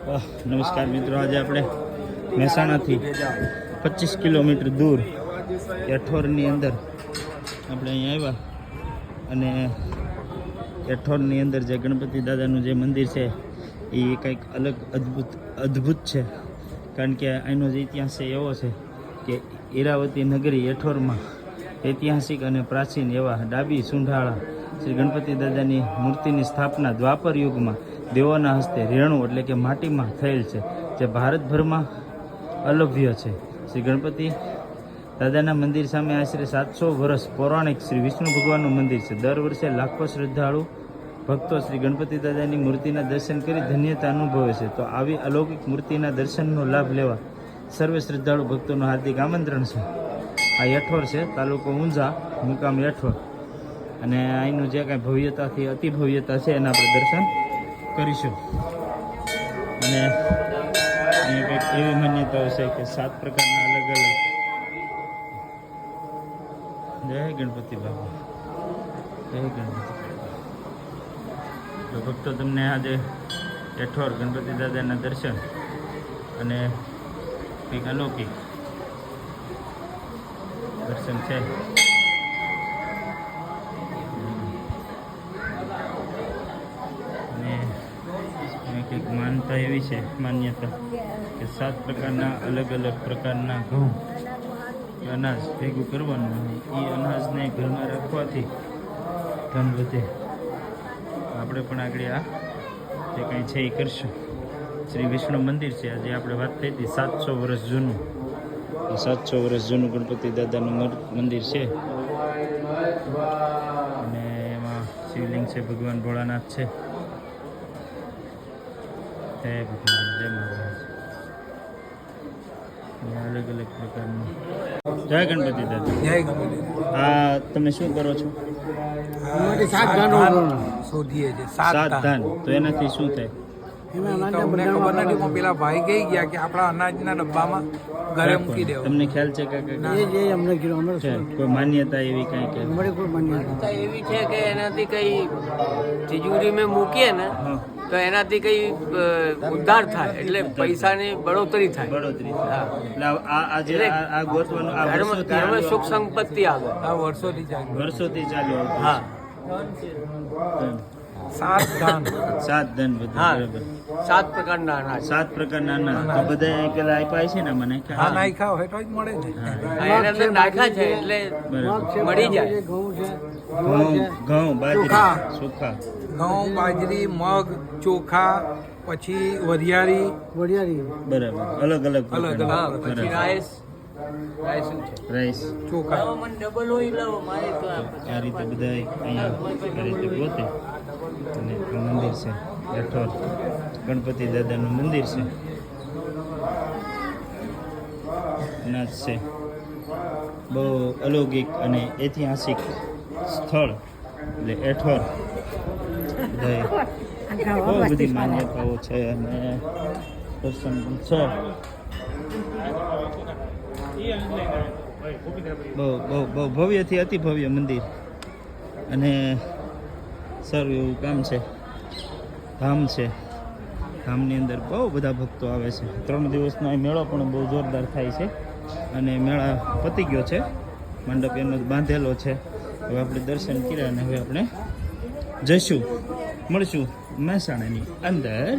નમસ્કાર મિત્રો, આજે આપણે મહેસાણાથી 25 કિલોમીટર દૂર એઠોરની અંદર આપણે અહીંયા આવ્યા અને એઠોરની અંદર જે ગણપતિ દાદાનું જે મંદિર છે એ કંઈક અલગ અદ્ભુત છે. કારણ કે અહીંનો જે ઇતિહાસ છે એવો છે કે ઈરાવતી નગરી એઠોરમાં ઐતિહાસિક અને પ્રાચીન એવા ડાબી સુંઢાળા શ્રી ગણપતિ દાદાની મૂર્તિની સ્થાપના દ્વાપર યુગમાં દેવોના હસ્તે રેણુ એટલે કે માટીમાં થયેલ છે, જે ભારતભરમાં અલભ્ય છે. શ્રી ગણપતિ દાદાના મંદિર સામે આશરે 700 વર્ષ પૌરાણિક શ્રી વિષ્ણુ ભગવાનનું મંદિર છે. દર વર્ષે લાખો શ્રદ્ધાળુ ભક્તો શ્રી ગણપતિ દાદાની મૂર્તિના દર્શન કરી ધન્યતા અનુભવે છે. તો આવી અલૌકિક મૂર્તિના દર્શનનો લાભ લેવા સર્વે શ્રદ્ધાળુ ભક્તોનું હાર્દિક આમંત્રણ છે. આ એઠોર છે, તાલુકો ઊંઝા, મુકામ એઠોર, અને અહીંનું જે કાંઈ ભવ્યતાથી અતિ ભવ્યતા છે એના આપણે દર્શન કરીશું. અને અહીં કંઈક એવી માન્યતાઓ છે કે 7 પ્રકારના અલગ અલગ. જય ગણપતિ બાપા, જય ગણપતિ. તો ભક્તો, તમને આજે એઠોર ગણપતિ દાદાના દર્શન અને કંઈક અલૌકિક દર્શન છે. અને કંઈક માનતા એવી છે, માન્યતા કે 7 પ્રકારના અલગ અલગ પ્રકારના ઘઉં અનાજ ભેગું કરવાનું, એ અનાજને ઘરમાં રાખવાથી ધન વધે. આપણે પણ આગળ આ જે કંઈ છે એ કરશું. શ્રી વિષ્ણુ મંદિર છે, આજે આપણે વાત થઈ હતી 700 વર્ષ જૂનું. 700 વર્ષ જૂનું ગણપતિ દાદાનું મંદિર છે અને એમાં શિવલિંગ છે, ભગવાન ભોળાનાથ છે. જય ભગવાન, જય મહારાજ. અલગ અલગ પ્રકારનું. જય ગણપતિ દાદા. જય ગણપતિ. હા, તમે શું કરો છો? શોધીએ છે 7 ધાન. તો એનાથી શું થાય? તમને ખબર નથી, પણ પેલા ભાઈ કહી ગયા કે આપણા અનાજના ડબ્બામાં ઘરે મૂકી દેવો. તમને ખ્યાલ છે કે કોઈ માન્યતા એવી કઈ કે એવી છે કે એનાથી કઈ તિજોરીમાં મૂકીએ ને તો એનાથી કઈ ઉદ્ધાર થાય, એટલે પૈસાની બળોતરી થાય. બળોતરી થાય. એટલે આજે આ ગોતવાનું આ ઘરમાં સુખ સંપત્તિ આવે. આ વર્ષોથી ચાલુ. હા, 7 ધાન. 7 ધન બધું બરાબર. 7 પ્રકારના અનાજ. 7 પ્રકારના અનાજ. તો બધા પેલા આપ્યા છે ને મને? હા, નાખ્યા હોય તો જ મળે ને. એના અંદર નાખ્યા છે એટલે મળી જાય. ઘઉં, બાજરી, ચોખા. ઘઉં, બાજરી, મગ, ચોખા, પછી વરિયાળી. બરાબર. અલગ અલગ. પછી રાઈસ રાઈસ, ચોખા. ડબલ હોય લાવો મારે તો આ રીતે બધા અહીંયા આ રીતે ગોતે. અને આ મંદિર છે એઠોર ગણપતિ દાદાનું મંદિર છે. અનાજ છે, બહુ અલૌકિક અને ઐતિહાસિક સ્થળ એટલે એઠોર. બહુ બધી માન્યતાઓ છે અને દર્શન પણ છે. બહુ ભવ્યથી અતિ ભવ્ય મંદિર અને સારું એવું કામ છે. ધામ છે, ધામની અંદર બહુ બધા ભક્તો આવે છે. 3 દિવસનો અહીં મેળો પણ બહુ જોરદાર થાય છે અને મેળા પતી ગયો છે, મંડપ એનો બાંધેલો છે. હવે આપણે દર્શન કર્યા અને હવે આપણે જઈશું, મળશું મહેસાણાની અંદર.